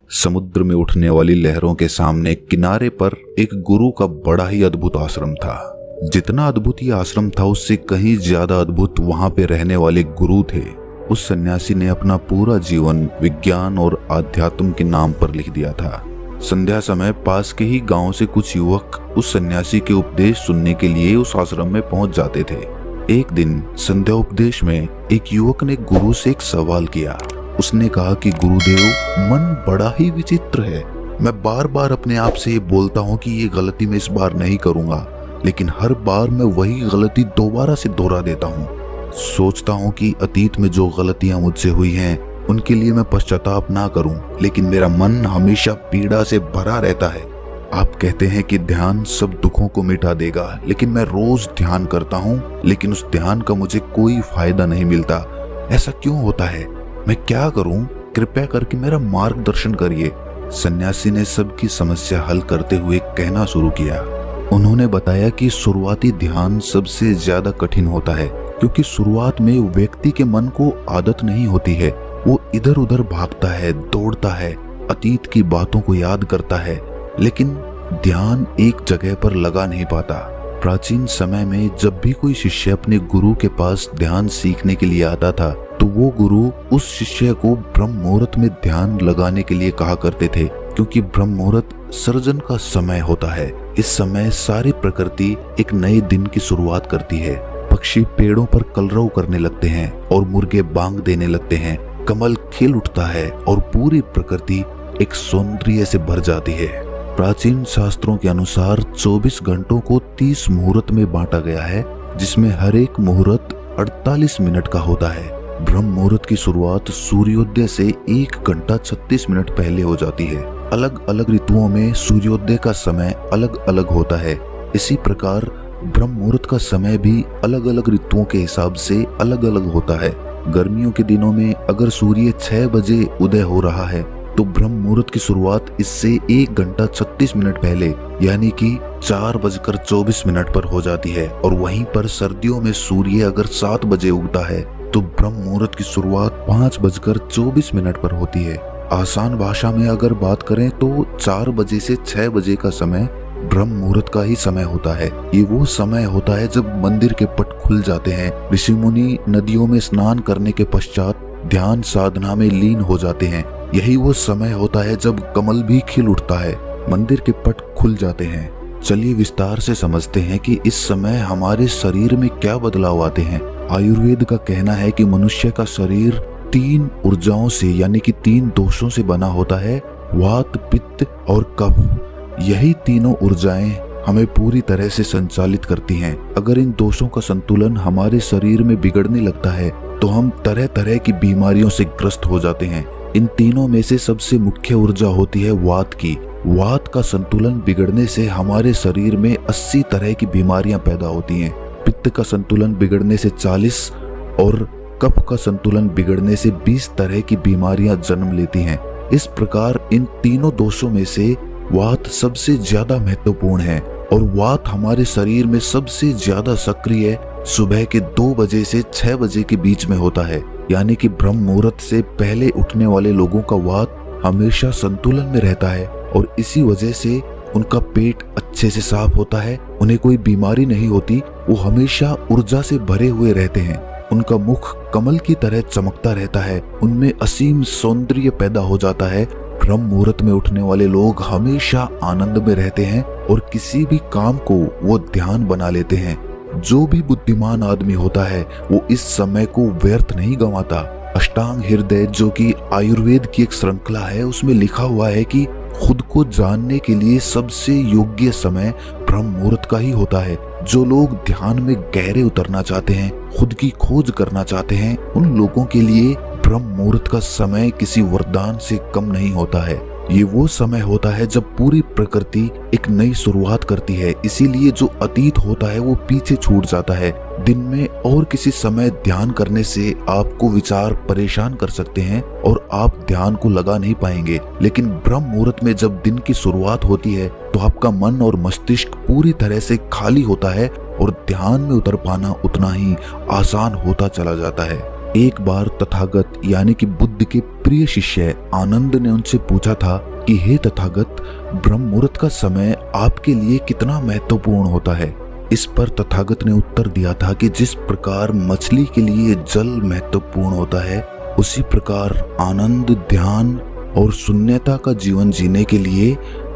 समुद्र में उठने वाली लहरों के सामने किनारे पर एक गुरु का बड़ा ही अद्भुत आश्रम था। जितना अद्भुत ये आश्रम था उससे कहीं ज्यादा अद्भुत वहां पे रहने वाले गुरु थे। उस सन्यासी ने अपना पूरा जीवन विज्ञान और आध्यात्म के नाम पर लिख दिया था। संध्या समय पास के ही गांव से कुछ युवक उस सन्यासी के उपदेश सुनने के लिए उस आश्रम में पहुंच जाते थे। एक दिन संध्या उपदेश में एक युवक ने गुरु से एक सवाल किया। उसने कहा कि गुरुदेव, मन बड़ा ही विचित्र है। मैं बार बार अपने आप से ये बोलता हूँ कि ये गलती मैं इस बार नहीं करूंगा, लेकिन हर बार मैं वही गलती दोबारा से दोहरा देता हूँ। सोचता हूँ कि अतीत में जो गलतियां मुझसे हुई हैं उनके लिए मैं पश्चाताप ना करूं, लेकिन मेरा मन हमेशा पीड़ा से भरा रहता है। आप कहते हैं कि ध्यान सब दुखों को मिटा देगा, लेकिन मैं रोज ध्यान करता हूँ, लेकिन उस ध्यान का मुझे कोई फायदा नहीं मिलता। ऐसा क्यों होता है? मैं क्या करूं? कृपया करके मेरा मार्गदर्शन करिए। सन्यासी ने सबकी समस्या हल करते हुए कहना शुरू किया। उन्होंने बताया कि शुरुआती ध्यान सबसे ज्यादा कठिन होता है, क्योंकि शुरुआत में व्यक्ति के मन को आदत नहीं होती है। वो इधर उधर भागता है, दौड़ता है, अतीत की बातों को याद करता है, लेकिन ध्यान एक जगह पर लगा नहीं पाता। प्राचीन समय में जब भी कोई शिष्य अपने गुरु के पास ध्यान सीखने के लिए आता था, तो वो गुरु उस शिष्य को ब्रह्म मुहूर्त में ध्यान लगाने के लिए कहा करते थे, क्योंकि ब्रह्म मुहूर्त सर्जन का समय होता है। इस समय सारी प्रकृति एक नए दिन की शुरुआत करती है। पक्षी पेड़ों पर कलरव करने लगते हैं और मुर्गे बांग देने लगते हैं। कमल खिल उठता है और पूरी प्रकृति एक सौंदर्य से भर जाती है। प्राचीन शास्त्रों के अनुसार 24 घंटों को 30 मुहूर्त में बांटा गया है, जिसमें हर एक मुहूर्त 48 मिनट का होता है। ब्रह्म मुहूर्त की शुरुआत सूर्योदय से 1 घंटा 36 मिनट पहले हो जाती है। अलग अलग ऋतुओं में सूर्योदय का समय अलग अलग होता है। इसी प्रकार ब्रह्म मुहूर्त का समय भी अलग अलग ऋतुओं के हिसाब से अलग अलग होता है। गर्मियों के दिनों में अगर सूर्य 6 बजे उदय हो रहा है, तो ब्रह्म मुहूर्त की शुरुआत इससे 1 घंटा 36 मिनट पहले यानी कि 4:24 पर हो जाती है। और वहीं पर सर्दियों में सूर्य अगर 7 बजे उगता है, तो ब्रह्म मुहूर्त की शुरुआत 5:24 पर होती है। आसान भाषा में अगर बात करें तो 4 बजे से 6 बजे का समय ब्रह्म मुहूर्त का ही समय होता है। ये वो समय होता है जब मंदिर के पट खुल जाते हैं, ऋषि मुनि नदियों में स्नान करने के पश्चात ध्यान साधना में लीन हो जाते हैं। यही वो समय होता है जब कमल भी खिल उठता है, मंदिर के पट खुल जाते हैं। चलिए विस्तार से समझते हैं कि इस समय हमारे शरीर में क्या बदलाव आते हैं। आयुर्वेद का कहना है कि मनुष्य का शरीर 3 ऊर्जाओं से यानी कि 3 दोषों से बना होता है, वात, पित्त और कफ। यही तीनों ऊर्जाएं हमें पूरी तरह से संचालित करती हैं। अगर इन दोषों का संतुलन हमारे शरीर में बिगड़ने लगता है, तो हम तरह तरह की बीमारियों से ग्रस्त हो जाते हैं। इन तीनों में से सबसे मुख्य ऊर्जा होती है वात की। वात का संतुलन बिगड़ने से हमारे शरीर में 80 तरह की बीमारियां पैदा होती हैं। पित्त का संतुलन बिगड़ने से 40 और कफ का संतुलन बिगड़ने से 20 तरह की बीमारियां जन्म लेती हैं। इस प्रकार इन तीनों दोषों में से वात सबसे ज्यादा महत्वपूर्ण है, और वात हमारे शरीर में सबसे ज्यादा सक्रिय सुबह के 2 बजे से 6 बजे के बीच में होता है। यानी कि ब्रह्म मुहूर्त से पहले उठने वाले लोगों का वात हमेशा संतुलन में रहता है, और इसी वजह से उनका पेट अच्छे से साफ होता है, उन्हें कोई बीमारी नहीं होती, वो हमेशा ऊर्जा से भरे हुए रहते हैं। उनका मुख कमल की तरह चमकता रहता है, उनमें असीम सौंदर्य पैदा हो जाता है। ब्रह्म मुहूर्त में उठने वाले लोग हमेशा आनंद में रहते हैं और किसी भी काम को वो ध्यान बना लेते हैं। जो भी बुद्धिमान आदमी होता है वो इस समय को व्यर्थ नहीं गंवाता। अष्टांग हृदय जो कि आयुर्वेद की एक श्रृंखला है, उसमें लिखा हुआ है कि खुद को जानने के लिए सबसे योग्य समय ब्रह्म मुहूर्त का ही होता है। जो लोग ध्यान में गहरे उतरना चाहते हैं, खुद की खोज करना चाहते हैं, उन लोगों के लिए ब्रह्म मुहूर्त का समय किसी वरदान से कम नहीं होता है। ये वो समय होता है जब पूरी प्रकृति एक नई शुरुआत करती है। इसीलिए जो अतीत होता है वो पीछे छूट जाता है। दिन में और किसी समय ध्यान करने से आपको विचार परेशान कर सकते हैं और आप ध्यान को लगा नहीं पाएंगे, लेकिन ब्रह्म मुहूर्त में जब दिन की शुरुआत होती है तो आपका मन और मस्तिष्क पूरी तरह से खाली होता है और ध्यान में उतर पाना उतना ही आसान होता चला जाता है। एक बार तथागत यानी कि बुद्ध के प्रिय शिष्य आनंद ने उनसे पूछा था कि हे तथागत, ब्रह्म मुहूर्त का समय आपके लिए कितना महत्वपूर्ण होता है। इस पर तथागत ने उत्तर दिया था कि जिस प्रकार मछली के लिए जल महत्वपूर्ण होता है, उसी प्रकार आनंद, ध्यान और शून्यता का जीवन जीने के लिए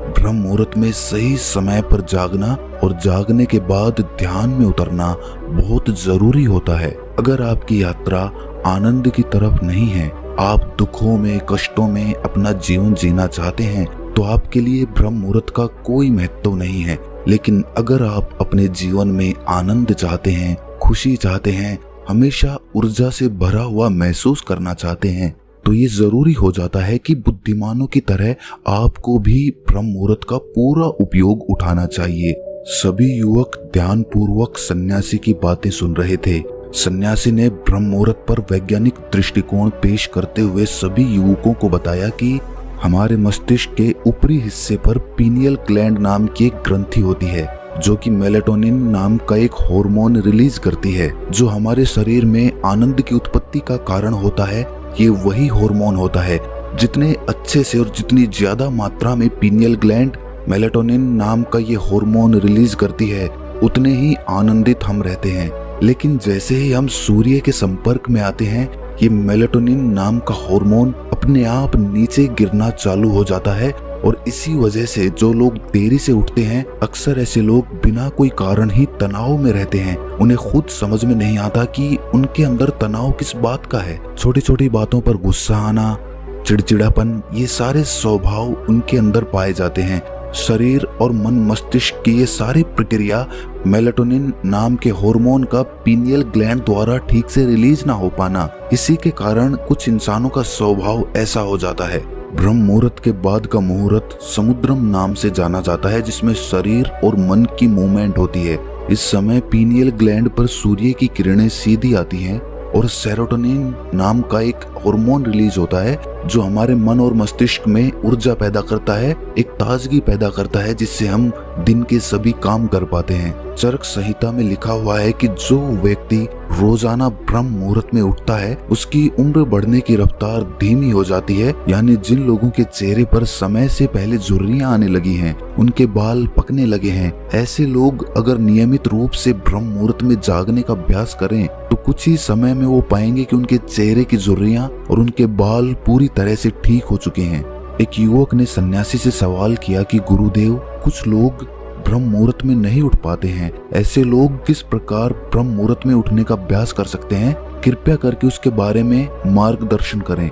ब्रह्म मुहूर्त में सही समय पर जागना और जागने के बाद ध्यान में उतरना बहुत जरूरी होता है। अगर आपकी यात्रा आनंद की तरफ नहीं है, आप दुखों में, कष्टों में अपना जीवन जीना चाहते हैं, तो आपके लिए ब्रह्म मुहूर्त का कोई महत्व नहीं है। लेकिन अगर आप अपने जीवन में आनंद चाहते हैं, खुशी चाहते हैं, हमेशा ऊर्जा से भरा हुआ महसूस करना चाहते हैं, तो ये जरूरी हो जाता है कि बुद्धिमानों की तरह आपको भी ब्रह्म मुहूर्त का पूरा उपयोग उठाना चाहिए। सभी युवक ध्यान पूर्वक सन्यासी की बातें सुन रहे थे। सन्यासी ने ब्रह्म मुहूर्त पर वैज्ञानिक दृष्टिकोण पेश करते हुए सभी युवकों को बताया कि हमारे मस्तिष्क के ऊपरी हिस्से पर पीनियल ग्लैंड नाम की एक ग्रंथि होती है, जो कि मेलेटोनिन नाम का एक हार्मोन रिलीज करती है, जो हमारे शरीर में आनंद की उत्पत्ति का कारण होता है। ये वही हार्मोन होता है। जितने अच्छे से और जितनी ज्यादा मात्रा में पीनियल ग्लैंड मेलेटोनिन नाम का ये हार्मोन रिलीज करती है, उतने ही आनंदित हम रहते हैं। लेकिन जैसे ही हम सूर्य के संपर्क में आते हैं, ये मेलेटोनिन नाम का हार्मोन अपने आप नीचे गिरना चालू हो जाता है। और इसी वजह से जो लोग देरी से उठते हैं, अक्सर ऐसे लोग बिना कोई कारण ही तनाव में रहते हैं। उन्हें खुद समझ में नहीं आता कि उनके अंदर तनाव किस बात का है। छोटी छोटी बातों पर गुस्सा आना, चिड़चिड़ापन, ये सारे स्वभाव उनके अंदर पाए जाते हैं। शरीर और मन मस्तिष्क की ये सारी प्रक्रिया मेलेटोनिन नाम के हार्मोन का पीनियल ग्लैंड द्वारा ठीक से रिलीज ना हो पाना, इसी के कारण कुछ इंसानों का स्वभाव ऐसा हो जाता है। ब्रह्म मुहूर्त के बाद का मुहूर्त समुद्रम नाम से जाना जाता है, जिसमें शरीर और मन की मूवमेंट होती है। इस समय पीनियल ग्लैंड पर सूर्य की किरणें सीधी आती हैं और सेरोटोनिन नाम का एक हार्मोन रिलीज होता है, जो हमारे मन और मस्तिष्क में ऊर्जा पैदा करता है, एक ताजगी पैदा करता है, जिससे हम दिन के सभी काम कर पाते हैं। चरक संहिता में लिखा हुआ है कि जो व्यक्ति रोजाना ब्रह्म मुहूर्त में उठता है, उसकी उम्र बढ़ने की रफ्तार धीमी हो जाती है। यानी जिन लोगों के चेहरे पर समय से पहले झुर्रियां आने लगी हैं, उनके बाल पकने लगे हैं, ऐसे लोग अगर नियमित रूप से ब्रह्म मुहूर्त में जागने का अभ्यास करें, तो कुछ ही समय में वो पाएंगे कि उनके चेहरे की झुर्रियां और उनके बाल पूरी तरह से ठीक हो चुके हैं। एक युवक ने सन्यासी से सवाल किया कि गुरुदेव, कुछ लोग ब्रह्म मुहूर्त में नहीं उठ पाते हैं, ऐसे लोग किस प्रकार ब्रह्म मुहूर्त में उठने का अभ्यास कर सकते हैं? कृपया करके उसके बारे में मार्गदर्शन करें।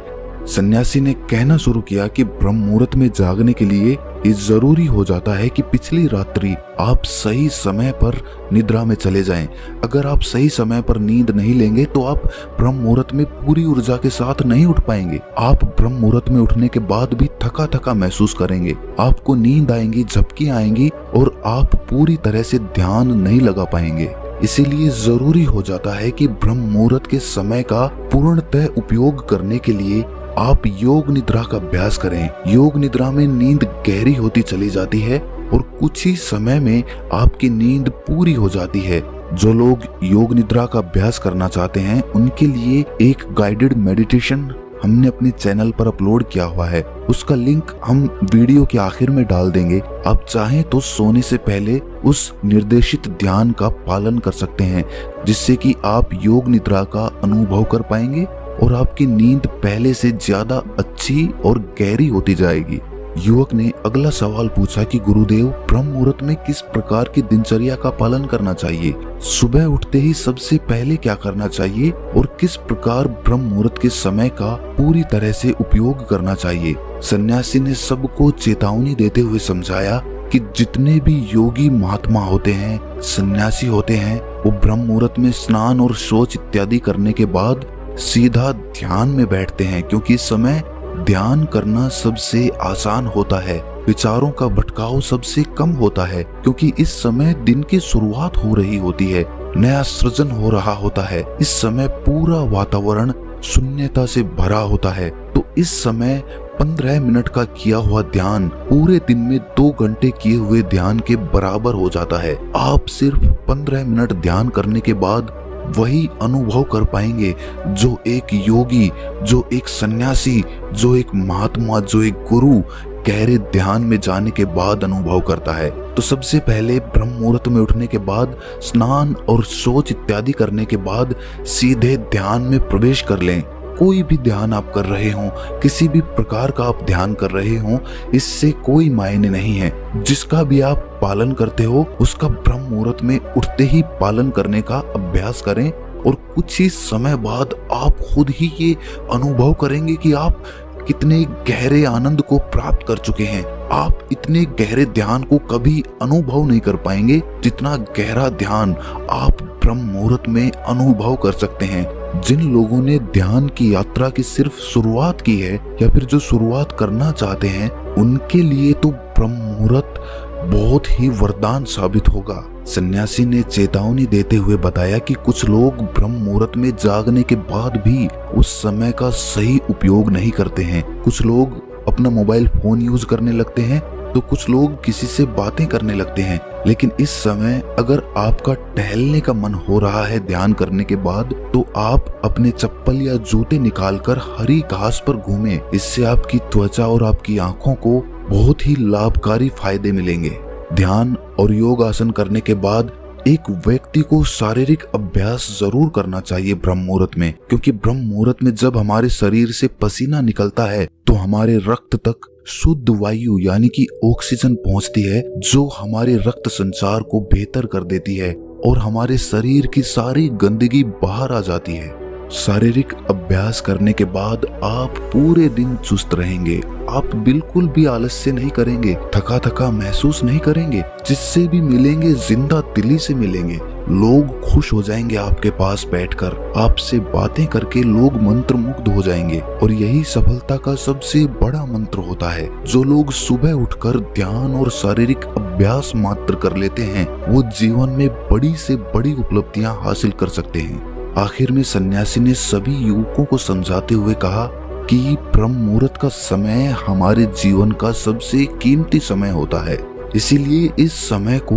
सन्यासी ने कहना शुरू किया कि ब्रह्म मुहूर्त में जागने के लिए ये जरूरी हो जाता है कि पिछली रात्रि आप सही समय पर निद्रा में चले जाएं। अगर आप सही समय पर नींद नहीं लेंगे तो आप ब्रह्म मुहूर्त में पूरी ऊर्जा के साथ नहीं उठ पाएंगे। आप ब्रह्म मुहूर्त में उठने के बाद भी थका थका महसूस करेंगे, आपको नींद आएंगी, झपकी आएंगी और आप पूरी तरह से ध्यान नहीं लगा पाएंगे। इसीलिए जरूरी हो जाता है कि ब्रह्म मुहूर्त के समय का पूर्णतः उपयोग करने के लिए आप योग निद्रा का अभ्यास करें। योग निद्रा में नींद गहरी होती चली जाती है और कुछ ही समय में आपकी नींद पूरी हो जाती है। जो लोग योग निद्रा का अभ्यास करना चाहते हैं, उनके लिए एक गाइडेड मेडिटेशन हमने अपने चैनल पर अपलोड किया हुआ है। उसका लिंक हम वीडियो के आखिर में डाल देंगे। आप चाहें तो सोने से पहले उस निर्देशित ध्यान का पालन कर सकते हैं, जिससे कि आप योग निद्रा का अनुभव कर पाएंगे और आपकी नींद पहले से ज्यादा अच्छी और गहरी होती जाएगी। युवक ने अगला सवाल पूछा कि गुरुदेव, ब्रह्म मुहूर्त में किस प्रकार की दिनचर्या का पालन करना चाहिए? सुबह उठते ही सबसे पहले क्या करना चाहिए और किस प्रकार ब्रह्म मुहूर्त के समय का पूरी तरह से उपयोग करना चाहिए? सन्यासी ने सबको चेतावनी देते हुए समझाया कि जितने भी योगी महात्मा होते हैं, सन्यासी होते हैं, वो ब्रह्म मुहूर्त में स्नान और शौच इत्यादि करने के बाद सीधा ध्यान में बैठते हैं, क्योंकि इस समय ध्यान करना सबसे आसान होता है। विचारों का भटकाव सबसे कम होता है, क्योंकि इस समय दिन की शुरुआत हो रही होती है, नया सृजन हो रहा होता है। इस समय पूरा वातावरण शून्यता से भरा होता है। तो इस समय 15 मिनट का किया हुआ ध्यान पूरे दिन में 2 घंटे किए हुए ध्यान के बराबर हो जाता है। आप सिर्फ 15 मिनट ध्यान करने के बाद वही अनुभव कर पाएंगे जो एक योगी, जो एक सन्यासी, जो एक महात्मा, जो एक गुरु गहरे ध्यान में जाने के बाद अनुभव करता है। तो सबसे पहले ब्रह्म मुहूर्त में उठने के बाद स्नान और शौच इत्यादि करने के बाद सीधे ध्यान में प्रवेश कर लें। कोई भी ध्यान आप कर रहे हो, किसी भी प्रकार का आप ध्यान कर रहे हो, इससे कोई मायने नहीं है। जिसका भी आप पालन करते हो उसका ब्रह्म मुहूर्त में उठते ही पालन करने का अभ्यास करें और कुछ ही समय बाद आप खुद ही ये अनुभव करेंगे कि आप कितने गहरे आनंद को प्राप्त कर चुके हैं। आप इतने गहरे ध्यान को कभी अनुभव नहीं कर पाएंगे जितना गहरा ध्यान आप ब्रह्म मुहूर्त में अनुभव कर सकते हैं। जिन लोगों ने ध्यान की यात्रा की सिर्फ शुरुआत की है या फिर जो शुरुआत करना चाहते हैं, उनके लिए तो ब्रह्म मुहूर्त बहुत ही वरदान साबित होगा। सन्यासी ने चेतावनी देते हुए बताया कि कुछ लोग ब्रह्म मुहूर्त में जागने के बाद भी उस समय का सही उपयोग नहीं करते हैं। कुछ लोग अपना मोबाइल फोन यूज करने लगते हैं, तो कुछ लोग किसी से बातें करने लगते हैं। लेकिन इस समय अगर आपका टहलने का मन हो रहा है ध्यान करने के बाद, तो आप अपने चप्पल या जूते निकालकर हरी घास पर घूमें। इससे आपकी त्वचा और आपकी आंखों को बहुत ही लाभकारी फायदे मिलेंगे। ध्यान और योग आसन करने के बाद एक व्यक्ति को शारीरिक अभ्यास जरूर करना चाहिए ब्रह्म मुहूर्त में, क्योंकि ब्रह्म मुहूर्त में जब हमारे शरीर से पसीना निकलता है तो हमारे रक्त तक शुद्ध वायु यानी कि ऑक्सीजन पहुंचती है, जो हमारे रक्त संचार को बेहतर कर देती है और हमारे शरीर की सारी गंदगी बाहर आ जाती है। शारीरिक अभ्यास करने के बाद आप पूरे दिन चुस्त रहेंगे। आप बिल्कुल भी आलस्य नहीं करेंगे, थका थका महसूस नहीं करेंगे। जिससे भी मिलेंगे जिंदा दिली से मिलेंगे। लोग खुश हो जाएंगे आपके पास बैठकर, आपसे बातें करके लोग मंत्र मुग्ध हो जाएंगे। और यही सफलता का सबसे बड़ा मंत्र होता है। जो लोग सुबह उठकर ध्यान और शारीरिक अभ्यास मात्र कर लेते हैं, वो जीवन में बड़ी से बड़ी उपलब्धियां हासिल कर सकते हैं। आखिर में सन्यासी ने सभी युवकों को समझाते हुए कहा कि ब्रह्म मुहूर्त का समय हमारे जीवन का सबसे कीमती समय होता है। इसीलिए इस समय को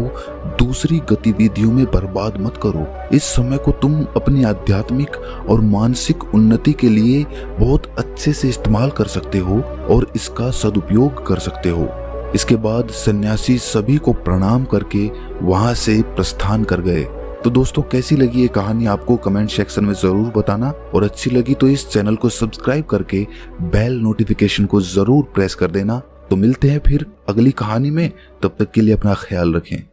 दूसरी गतिविधियों में बर्बाद मत करो। इस समय को तुम अपनी आध्यात्मिक और मानसिक उन्नति के लिए बहुत अच्छे से इस्तेमाल कर सकते हो और इसका सदुपयोग कर सकते हो। इसके बाद सन्यासी सभी को प्रणाम करके वहां से प्रस्थान कर गए। तो दोस्तों, कैसी लगी ये कहानी आपको कमेंट सेक्शन में जरूर बताना, और अच्छी लगी तो इस चैनल को सब्सक्राइब करके बेल नोटिफिकेशन को जरूर प्रेस कर देना। तो मिलते हैं फिर अगली कहानी में, तब तक के लिए अपना ख्याल रखें।